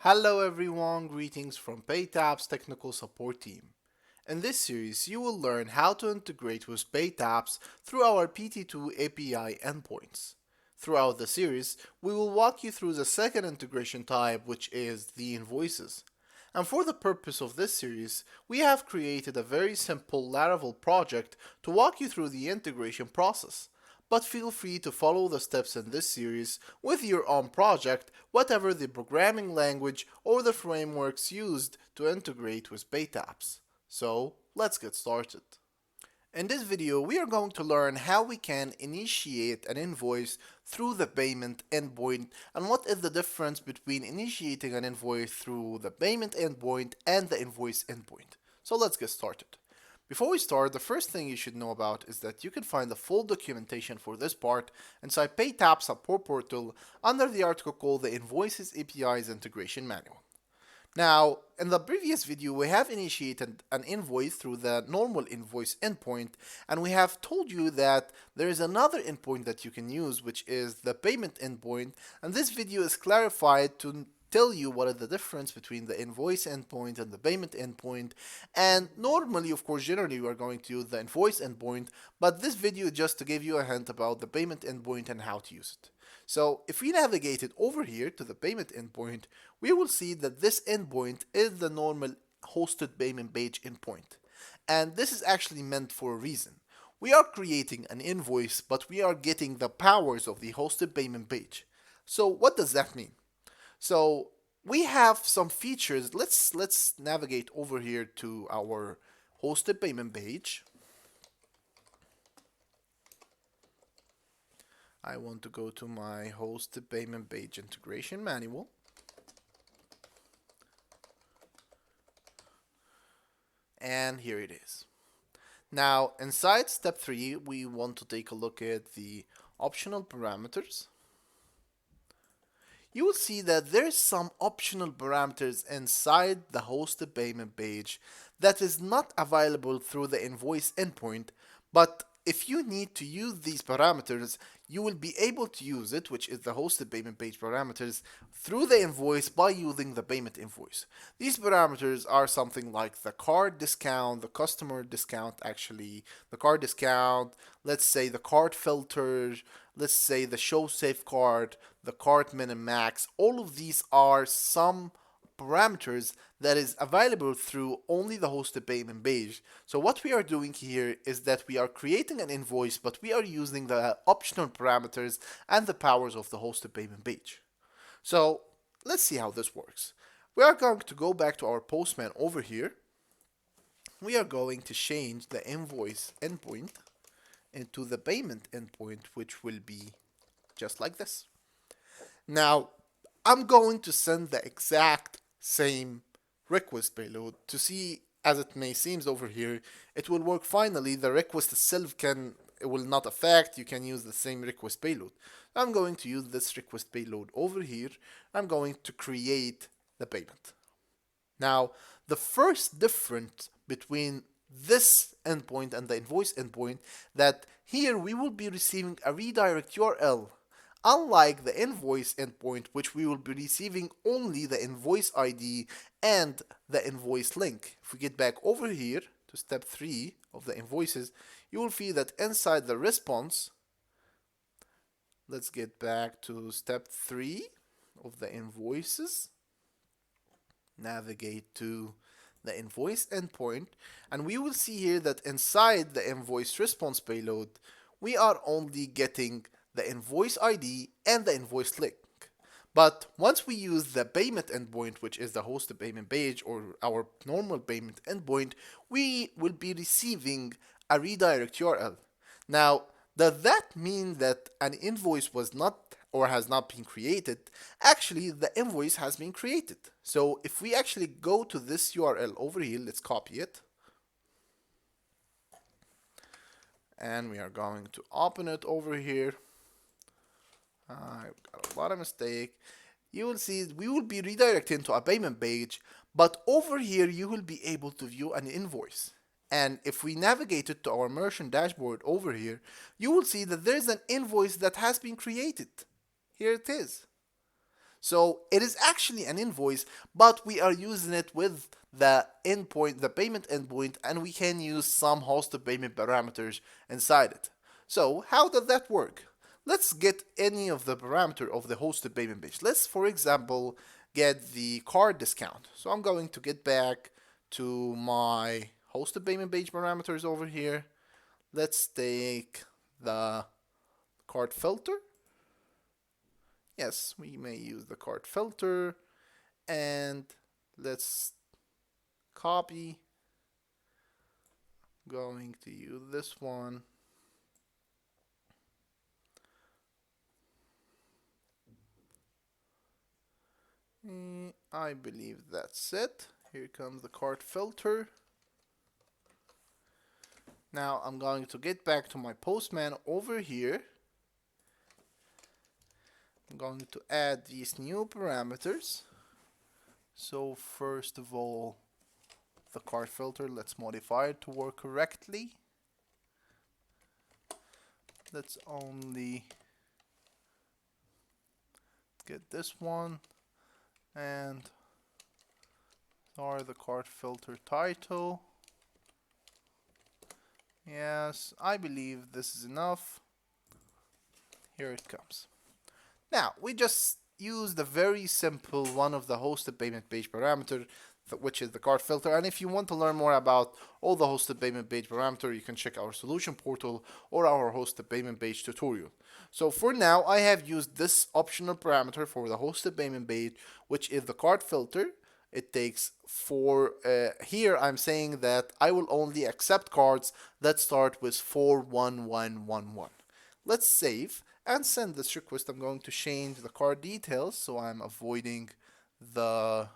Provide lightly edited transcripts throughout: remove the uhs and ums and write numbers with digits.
Hello everyone, greetings from PayTap's technical support team. In this series, you will learn how to integrate with PayTaps through our PT2 API endpoints. Throughout the series, we will walk you through the second integration type, which is the invoices. And for the purpose of this series, we have created a very simple Laravel project to walk you through the integration process. But feel free to follow the steps in this series with your own project, whatever the programming language or the frameworks used to integrate with PayTaps. So, let's get started. In this video, we are going to learn how we can initiate an invoice through the payment endpoint and what is the difference between initiating an invoice through the payment endpoint and the invoice endpoint. So let's get started. Before we start, the first thing you should know about is that you can find the full documentation for this part inside PayTap support portal under the article called the Invoices APIs Integration Manual. Now, in the previous video, we have initiated an invoice through the normal invoice endpoint, and we have told you that there is another endpoint that you can use, which is the payment endpoint, and this video is clarified to tell you what is the difference between the invoice endpoint and the payment endpoint. And normally, of course, generally we are going to use the invoice endpoint, but this video is just to give you a hint about the payment endpoint and how to use it. So if we navigate it over here to the payment endpoint, we will see that this endpoint is the normal hosted payment page endpoint. And this is actually meant for a reason. We are creating an invoice, but we are getting the powers of the hosted payment page. So what does that mean? So we have some features. Let's navigate over here to our hosted payment page. I want to go to my hosted payment page integration manual. And here it is. Now, inside step 3, we want to take a look at the optional parameters. You will see that there's some optional parameters inside the hosted payment page that is not available through the invoice endpoint, but if you need to use these parameters, you will be able to use it, which is the hosted payment page parameters, through the invoice by using the payment invoice. These parameters are something like the card discount, the customer discount, actually, the card discount, let's say the card filter, let's say the show safeguard, the card min max. All of these are some parameters that is available through only the hosted payment page. So what we are doing here is that we are creating an invoice, but we are using the optional parameters and the powers of the hosted payment page. So let's see how this works. We are going to go back to our Postman over here. We are going to change the invoice endpoint into the payment endpoint, which will be just like this. Now, I'm going to send the exact same request payload to see, as it may seems over here, it will work finally. The request itself it will not affect. You can use the same request payload. I'm going to use this request payload over here. I'm going to create the payment. Now, the first difference between this endpoint and the invoice endpoint, that here we will be receiving a redirect URL, unlike the invoice endpoint, which we will be receiving only the invoice ID and the invoice link. If we get back over here to step 3 of the invoices, you will see that inside the response, let's get back to step 3 of the invoices, navigate to the invoice endpoint, and we will see here that inside the invoice response payload, we are only getting the invoice ID and the invoice link. But once we use the payment endpoint, which is the hosted payment page or our normal payment endpoint, we will be receiving a redirect URL. Now, does that mean that an invoice was not or has not been created? Actually, the invoice has been created. So if we actually go to this URL over here, let's copy it. And we are going to open it over here. I've got a lot of mistake. You will see we will be redirected to a payment page, but over here you will be able to view an invoice. And if we navigate it to our merchant dashboard over here, you will see that there's an invoice that has been created. Here it is. So it is actually an invoice, but we are using it with the endpoint, the payment endpoint, and we can use some hosted payment parameters inside it. So how does that work? Let's get any of the parameter of the hosted payment page. Let's, for example, get the card discount. So I'm going to get back to my hosted payment page parameters over here. Let's take the card filter. Yes, we may use the card filter, and let's copy. Going to use this one. I believe that's it. Here comes the card filter. Now I'm going to get back to my postman over here. I'm going to add these new parameters. So first of all, the card filter, let's modify it to work correctly. Let's only get this one, and sorry, the card filter title. Yes, I believe this is enough. Here it comes. Now, we just use the very simple one of the hosted payment page parameter, which is the card filter. And if you want to learn more about all the hosted payment page parameter, you can check our solution portal or our hosted payment page tutorial. So for now, I have used this optional parameter for the hosted payment page, which is the card filter. It takes here I'm saying that I will only accept cards that start with 41111. Let's save and send this request. I'm going to change the card details so I'm avoiding the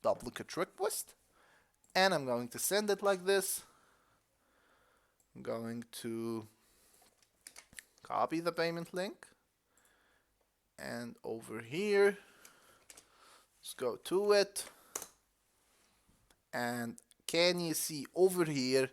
duplicate request, and I'm going to send it like this. I'm going to copy the payment link, and over here, let's go to it, and can you see over here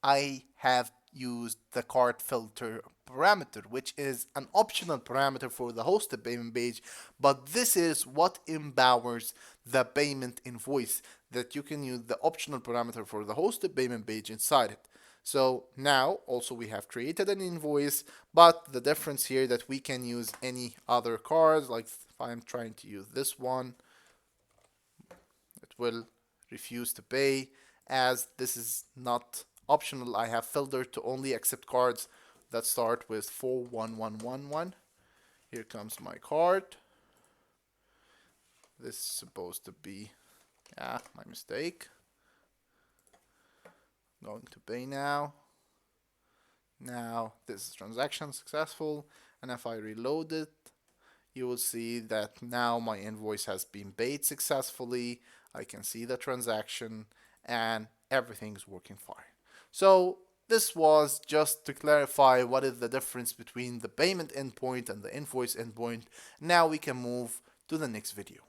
I have used the card filter parameter, which is an optional parameter for the hosted payment page, but this is what empowers the payment invoice, that you can use the optional parameter for the hosted payment page inside it. So now also we have created an invoice, but the difference here that we can use any other cards, like if I'm trying to use this one, it will refuse to pay, as this is not optional. I have filtered to only accept cards that start with 41111. Here comes my card. This is supposed to be, my mistake. I'm going to pay now. Now this transaction successful, and if I reload it, you will see that now my invoice has been paid successfully. I can see the transaction and everything's working fine. So this was just to clarify what is the difference between the payment endpoint and the invoice endpoint. Now we can move to the next video.